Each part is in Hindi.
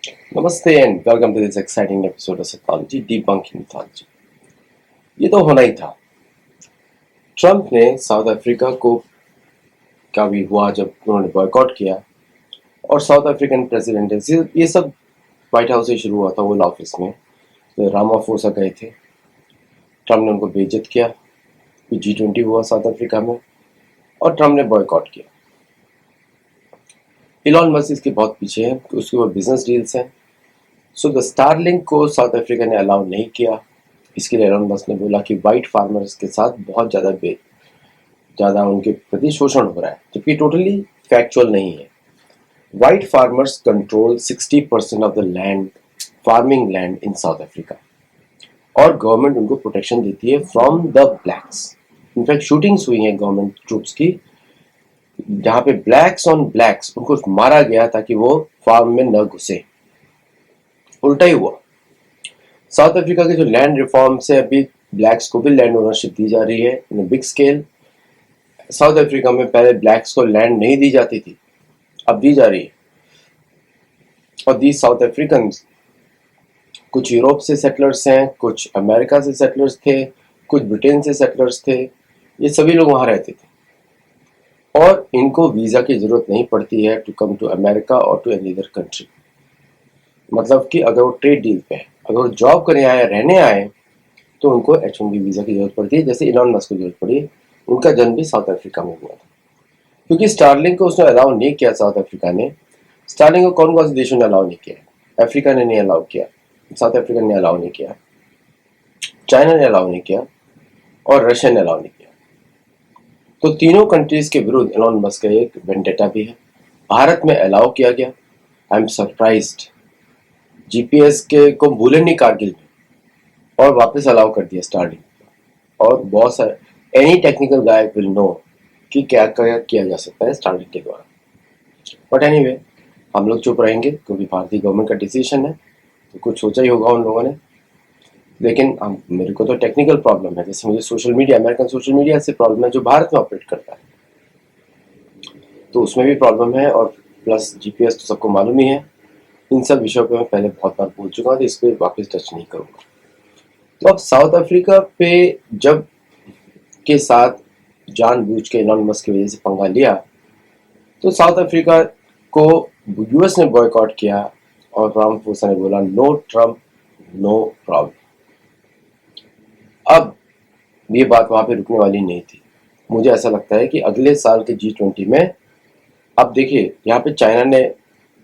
Namaste and welcome to this exciting episode of Psychology Debunking Mythology। ये तो होना ही था। ट्रंप ने साउथ अफ्रीका को का भी हुआ जब उन्होंने बॉयकॉट किया और साउथ अफ्रीकन प्रेसिडेंट ये सब व्हाइट हाउस से शुरू हुआ था। ओवल ऑफिस में तो रामाफोसा गए थे, ट्रंप ने उनको बेइज्जत किया। G20 हुआ साउथ अफ्रीका में और ट्रंप ने बॉयकॉट किया। इलॉन मस्क इसके बहुत पीछे है, उसके वो बिजनेस डील्स हैं। सो द स्टारलिंक को साउथ अफ्रीका ने अलाउ नहीं किया। इसके लिए एलन मस्क ने बोला कि वाइट फार्मर्स के साथ बहुत ज़्यादा उनके प्रति शोषण हो रहा है, जबकि टोटली फैक्चुअल नहीं है। White farmers control 60% of the land, farming land in south Africa, और गवर्नमेंट उनको प्रोटेक्शन देती है from the blacks. In fact shootings हुई हैं गवर्नमेंट ट्रूप्स की, जहाँ पे ब्लैक्स ऑन ब्लैक्स उनको मारा गया ताकि वो फार्म में न घुसे। उल्टा ही हुआ। साउथ अफ्रीका के जो लैंड रिफॉर्म से अभी ब्लैक्स को भी लैंड ओनरशिप दी जा रही है in big scale. South Africa में पहले ब्लैक्स को लैंड नहीं दी जाती थी, अब दी जा रही है। और दीज साउथ अफ्रीकन कुछ यूरोप से सेटलर्स हैं, कुछ अमेरिका से सेटलर्स थे, कुछ ब्रिटेन से सेटलर्स थे। ये सभी लोग वहां रहते थे और इनको वीजा की जरूरत नहीं पड़ती है टू कम टू अमेरिका और टू एनी अदर कंट्री। मतलब कि अगर वो ट्रेड डील पे है, अगर वो जॉब करने आए, रहने आए, तो उनको H1B वीजा की जरूरत पड़ती है। जैसे इलॉन मस्क को जरूरत पड़ी, उनका जन्म भी साउथ अफ्रीका में हुआ था। क्योंकि स्टारलिंक को उसने अलाउ नहीं किया साउथ अफ्रीका ने। स्टारलिंक को कौन कौन से देशों ने अलाउ नहीं किया? अफ्रीका ने नहीं अलाउ किया, साउथ अफ्रीका ने अलाउ नहीं किया, चाइना ने अलाउ नहीं किया और रशिया ने अलाउ नहीं किया। तो तीनों कंट्रीज के विरुद्ध इलॉन मस्क का एक वेंडेटा भी है। भारत में अलाउ किया गया। I am surprised. GPS के को भूले नहीं कारगिल में, और वापस अलाउ कर दिया स्टारलिंक। और बहुत सारे any technical guy will know कि क्या क्या किया जा सकता है स्टारलिंक के द्वारा। बट एनीवे, हम लोग चुप रहेंगे क्योंकि भारतीय गवर्नमेंट का डिसीजन है, तो कुछ सोचा ही होगा उन लोगों ने। लेकिन मेरे को तो टेक्निकल प्रॉब्लम है, जैसे मुझे social media, American social media से प्रॉब्लम है जो भारत में ऑपरेट करता है, तो उसमें भी प्रॉब्लम है। और प्लस GPS तो सबको मालूम ही है। इन सब विषयों पे मैं पहले बहुत बार बोल चुका हूँ, तो इस पर वापस टच नहीं करूँगा। तो अब साउथ अफ्रीका पे जब के साथ जानबूझ के इलॉन मस्क की वजह से पंगा लिया, तो साउथ अफ्रीका को US ने बॉयकॉट किया और रामाफोसा ने बोला नो ट्रम्प नो प्रॉब्लम। अब ये बात वहां पे रुकने वाली नहीं थी। मुझे ऐसा लगता है कि अगले साल के G20 में, अब देखिए यहाँ पे चाइना ने,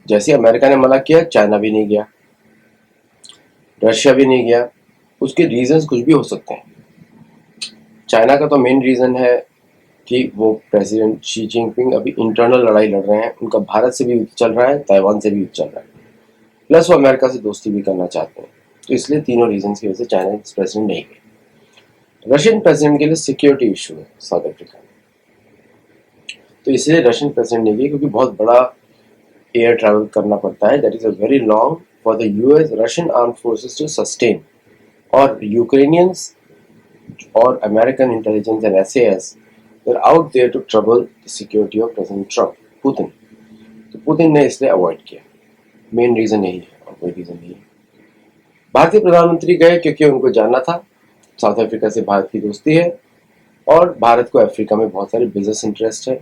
जैसे अमेरिका ने मना किया, चाइना भी नहीं गया, रशिया भी नहीं गया। उसके रीजंस कुछ भी हो सकते हैं। चाइना का तो मेन रीजन है कि वो प्रेसिडेंट शी जिनपिंग अभी इंटरनल लड़ाई लड़ रहे हैं। उनका भारत से भी युद्ध चल रहा है, ताइवान से भी युद्ध चल रहा है, प्लस वो अमेरिका से दोस्ती भी करना चाहते हैं। तो इसलिए तीनों रीजन की वजह से चाइना प्रेसिडेंट नहीं गए। रशियन प्रेसिडेंट के लिए सिक्योरिटी इशू है साउथ अफ्रीका में, तो इसलिए रशियन प्रेसिडेंट नहीं गए, क्योंकि बहुत बड़ा एयर ट्रैवल करना पड़ता है। That is a very long for the US Russian arm forces to sustain. और यूक्रेनियंस और American intelligence and SAS they're out there to trouble the security of President Trump, Putin. तो पुतिन ने इसलिए अवॉइड किया। मेन रीजन यही है और कोई रीजन नहीं है। भारतीय प्रधानमंत्री गए क्योंकि उनको जानना था, साउथ अफ्रीका से भारत की दोस्ती है और भारत को अफ्रीका में बहुत सारे बिजनेस इंटरेस्ट है।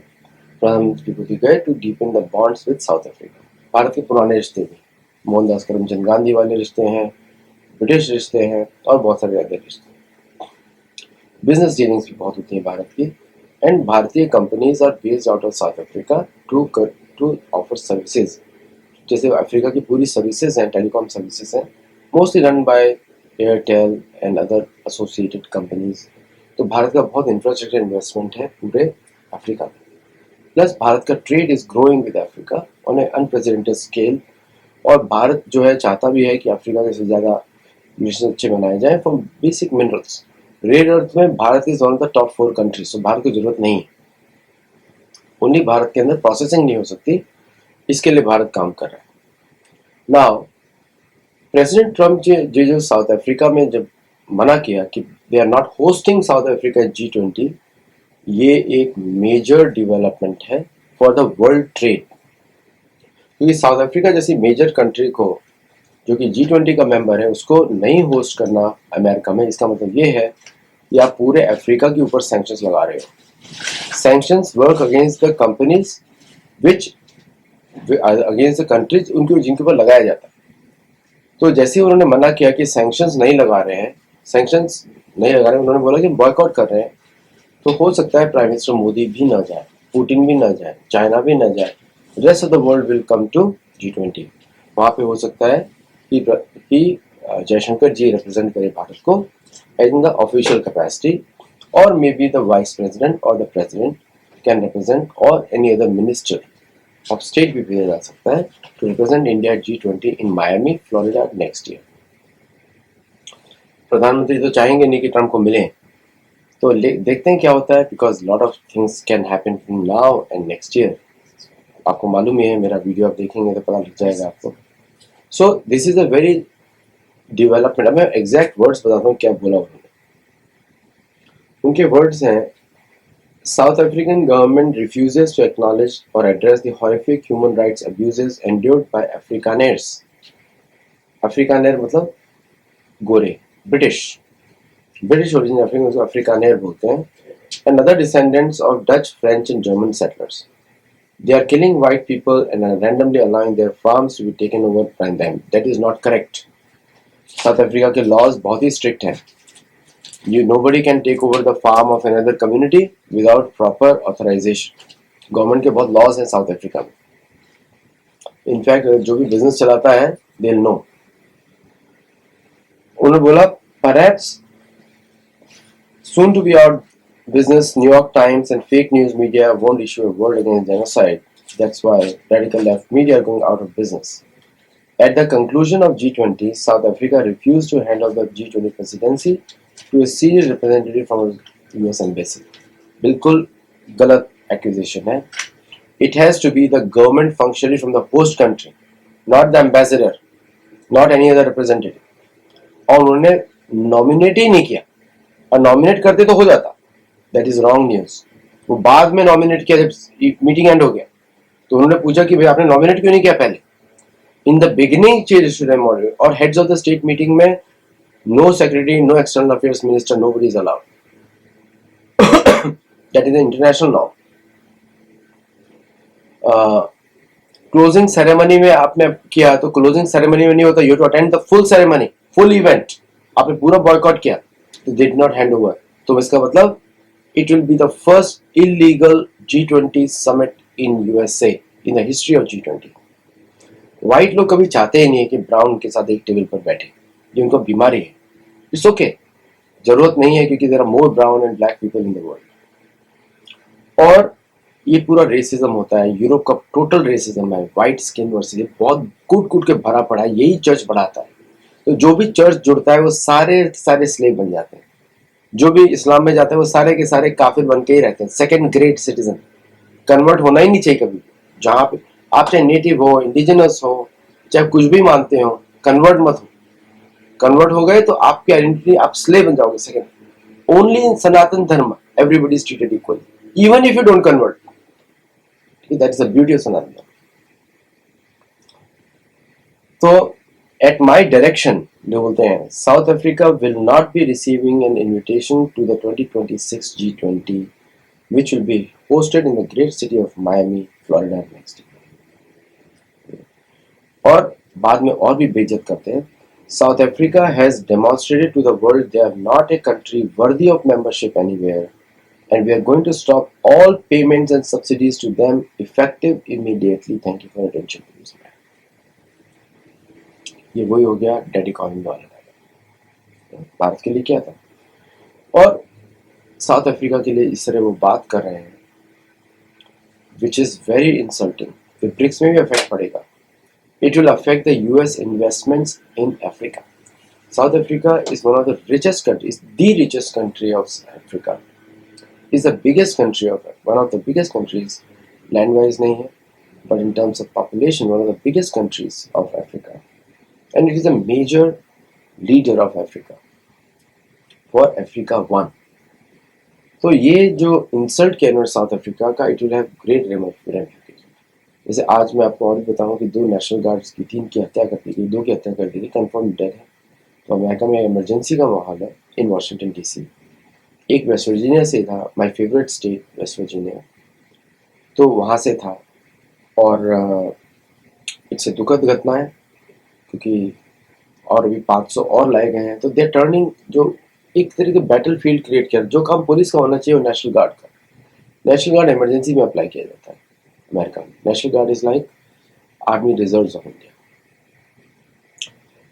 प्रधानमंत्री मोदी गए to deepen the bonds with South Africa. Bharat के पुराने रिश्ते भी, मोहनदास करमचंद गांधी वाले रिश्ते हैं, ब्रिटिश रिश्ते हैं और बहुत सारे अदर रिश्ते। बिजनेस डीलिंग्स भी बहुत होती है भारत की। एंड भारतीय companies are based out of South Africa to offer services. जैसे अफ्रीका की पूरी सर्विसेज हैं, टेलीकॉम सर्विसेज हैं, mostly run by Airtel and other associated companies. तो भारत का बहुत इंफ्रास्ट्रक्चर इन्वेस्टमेंट है पूरे अफ्रीका में। प्लस भारत का trade is growing with Africa on A unprecedented scale. और भारत जो है चाहता भी है कि अफ्रीका के से ज़्यादा मिशन अच्छे बनाए जाए for basic minerals. Rare earth में Bharat is one of the top 4 countries. तो भारत को जरूरत नहीं है, ओनली भारत के अंदर प्रोसेसिंग नहीं हो सकती, इसके लिए भारत काम कर रहा है। नाउ प्रेसिडेंट ट्रम्प जो साउथ अफ्रीका में जब मना किया कि they are not hosting South Africa G20, ये एक मेजर डेवलपमेंट है फॉर द वर्ल्ड ट्रेड। क्योंकि साउथ अफ्रीका जैसी मेजर कंट्री को जो कि G20 का मेंबर है उसको नहीं होस्ट करना अमेरिका में, इसका मतलब ये है कि आप पूरे अफ्रीका के ऊपर सैंक्शंस लगा रहे हो। Sanctions work against the companies which against the countries उनके जिनके ऊपर लगाया जाता है। तो जैसे ही उन्होंने मना किया कि सैंक्शंस नहीं लगा रहे हैं, सैंक्शंस नहीं लगा रहे हैं, उन्होंने बोला कि बॉयकॉट कर रहे हैं, तो हो सकता है प्राइम मिनिस्टर मोदी भी ना जाए, पुतिन भी ना जाए, चाइना भी ना जाए, rest of the world will come to G20। वहाँ पे हो सकता है कि जयशंकर जी रिप्रेजेंट करे भारत को इन द ऑफिशियल कैपेसिटी, और maybe the vice president और द प्रेसिडेंट कैन रिप्रेजेंट, और any other minister of state भी भेजा जा सकता है to represent India G20 in Miami Florida next year. प्रधानमंत्री तो चाहेंगे नहीं कि ट्रम्प को मिले, तो देखते हैं क्या होता है, because lot of things can happen from now and next year. आपको मालूम ही है, मेरा वीडियो आप देखेंगे तो पता लग जाएगा आपको। So this is a very development. अब मैं एग्जैक्ट वर्ड्स बताता हूँ क्या बोला उन्होंने। उनके वर्ड्स हैं, South African government refuses to acknowledge or address the horrific human rights abuses endured by Afrikaners। Afrikaner मतलब गोरे, ब्रिटिश ओरिजिन अफ्रीकन को अफ्रीकानेर बोलते हैं, and other descendants of Dutch, French and German settlers। They are killing white people and are randomly allowing their farms to be taken over by them। That is not correct। South Africa के लॉज बहुत ही स्ट्रिक्ट हैं। Nobody can take over the farm of another community without proper authorization। Government के बहुत लॉज हैं साउथ अफ्रीका में। इनफैक्ट जो भी बिजनेस चलाता है दे नो। उन्होंने बोला, perhaps soon to be out business, New York Times and fake news media won't issue a word against genocide। That's why radical left media are going out of business। At the conclusion of G20, South Africa refused to hand over the G20 presidency to a senior representative from the US Embassy। बिल्कुल गलत accusation है। It has to be the government functionary from the host country, not the ambassador, not any other representative। और उन्होंने नॉमिनेट ही नहीं किया, और नॉमिनेट करते तो हो जाता। That is wrong news. वो बाद में नॉमिनेट किया जब मीटिंग एंड हो गया, तो उन्होंने पूछा कि भाई आपने नॉमिनेट क्यों नहीं किया पहले। इन द बिगिनिंग चेंज और heads of the state meeting में no secretary, no external affairs minister, nobody is allowed. That is international law. Closing ceremony में आपने किया, तो क्लोजिंग सेरेमनी में नहीं होता, you to attend the full ceremony, full event. आपने पूरा बॉयकॉट किया, तो डिड नॉट हैंड ओवर। तो इसका मतलब it will be the first illegal G20 summit in USA in the history of G20। White लोग कभी चाहते ही नहीं है कि ब्राउन के साथ एक टेबल पर बैठे, ये उनको बीमारी है। इट्स ओके, जरूरत नहीं है, क्योंकि there are more brown and black people in the world. और ये पूरा रेसिज्म होता है, यूरोप का टोटल रेसिज्म है, व्हाइट स्किन वर्सेस, बहुत कूट कूट के भरा पड़ा है, यही चर्च बढ़ाता है। तो जो भी चर्च जुड़ता है वो सारे सारे स्लेव बन जाते हैं। जो भी इस्लाम में जाते हैं वो सारे के सारे काफिर बन के ही रहते हैं, सेकंड ग्रेड सिटीजन। कन्वर्ट होना ही नहीं चाहिए कभी। जहां पे आप चाहे नेटिव हो, इंडिजिनस हो, चाहे कुछ भी मानते हो, कन्वर्ट मत हो। कन्वर्ट हो गए तो आपकी आइडेंटिटी, आप स्लेव बन जाओगे। Second, only in Sanatan Dharma everybody is treated equally, even if you don't convert. That is the beauty of Sanatan Dharma. तो एट माई डायरेक्शन जो बोलते हैं, South Africa will not be receiving an invitation to the 2026 G20 which will be hosted in the great city of Miami, Florida next year। और बाद में और भी बेइज्जत करते हैं। South Africa has demonstrated to the world they are not a country worthy of membership anywhere, and we are going to stop all payments and subsidies to them effective immediately। Thank you for your attention। ये वही हो गया डेड इकोनॉमी वाला, भारत के लिए क्या था, और साउथ अफ्रीका के लिए इस तरह वो बात कर रहे हैं, विच इज वेरी इंसल्टिंग। फिर ब्रिक्स में भी इफेक्ट पड़ेगा। It will affect the US investments in Africa. South Africa is one of the richest country, is the richest country of Africa, is the biggest country of, one of the biggest countries, land wise नहीं है, but in terms of population one of the biggest countries of Africa, and it is a major leader of Africa for Africa one. तो ये जो इंसल्ट किया इन्होंने साउथ अफ्रीका का, it will have great ramification. जैसे आज मैं आपको और भी बताऊं कि 2 नेशनल गार्ड्स की 3 की हत्या कर दी गई, 2 की हत्या कर दी गई, कंफर्म डेथ है। तो अमेरिका में इमरजेंसी का माहौल है इन वाशिंगटन डीसी। एक वेस्ट वर्जीनिया से था, my favourite state West Virginia, तो वहाँ से था। और इससे दुखद घटना है क्योंकि और अभी 500 और लाए गए हैं, तो दे टर्निंग जो एक तरीके बैटल फील्ड क्रिएट किया। जो काम पुलिस का होना चाहिए वो नेशनल गार्ड का। नेशनल गार्ड इमरजेंसी में अप्लाई किया जाता है अमेरिका में। National guard is like army reserves of India.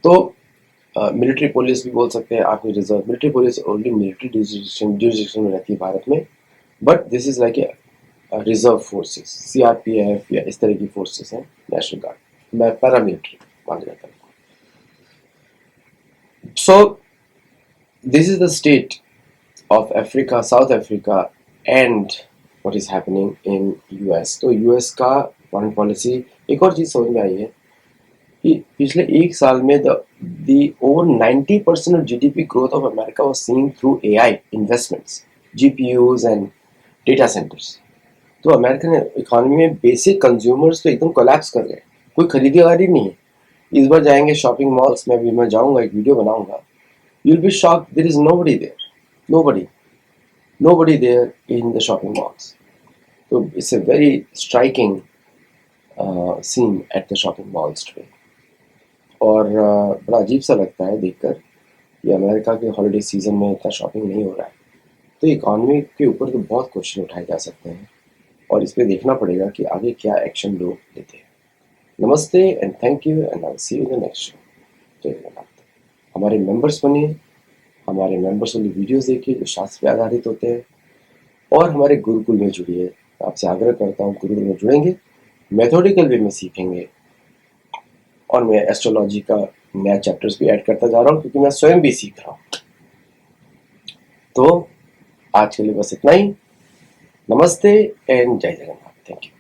तो मिलिट्री पुलिस भी बोल सकते हैं, army reserve. Military police only military jurisdiction में रहती है भारत में, but this is like a reserve forces, CRPF या इस तरह की फोर्सेस हैं नेशनल गार्ड। मैं पैरा मिलिट्री माना जाता है। So this is the state of Africa, South Africa, and what is happening in US. तो US का फॉरेन पॉलिसी, एक और चीज समझ में आई है कि पिछले एक साल में the over 90% of GDP growth of America was seen through AI investments, GPUs and data centers. तो अमेरिकन इकोनॉमी में बेसिक कंज्यूमर्स तो एकदम कोलैप्स कर गए, कोई खरीदारी नहीं है। इस बार जाएंगे शॉपिंग मॉल्स में, भी मैं जाऊंगा, एक वीडियो बनाऊंगा, you'll be shocked, there is nobody there. Nobody there in the shopping malls. So it's a very striking scene at the shopping malls today. और बड़ा अजीब सा लगता है देखकर कि अमेरिका के हॉलिडे सीजन में इतना शॉपिंग नहीं हो रहा है। तो इकॉनमी के ऊपर तो बहुत क्वेश्चन उठाए जा सकते हैं और इस पर देखना पड़ेगा कि आगे क्या एक्शन लोग लेते हैं। नमस्ते and thank you and I see you in the next show. जय जगन्नाथ। हमारे मेंबर्स बनिए, हमारे मेंबर्स वाली वीडियोस देखिए जो शास्त्र पे आधारित होते हैं, और हमारे गुरुकुल में जुड़िए। आपसे आग्रह करता हूँ, गुरुकुल में जुड़ेंगे, मेथोडिकल वे में सीखेंगे, और मैं एस्ट्रोलॉजी का नया चैप्टर्स भी ऐड करता जा रहा हूँ क्योंकि मैं स्वयं भी सीख रहा हूँ। तो आज के लिए बस इतना ही। नमस्ते एंड जय जगन्नाथ। Thank you.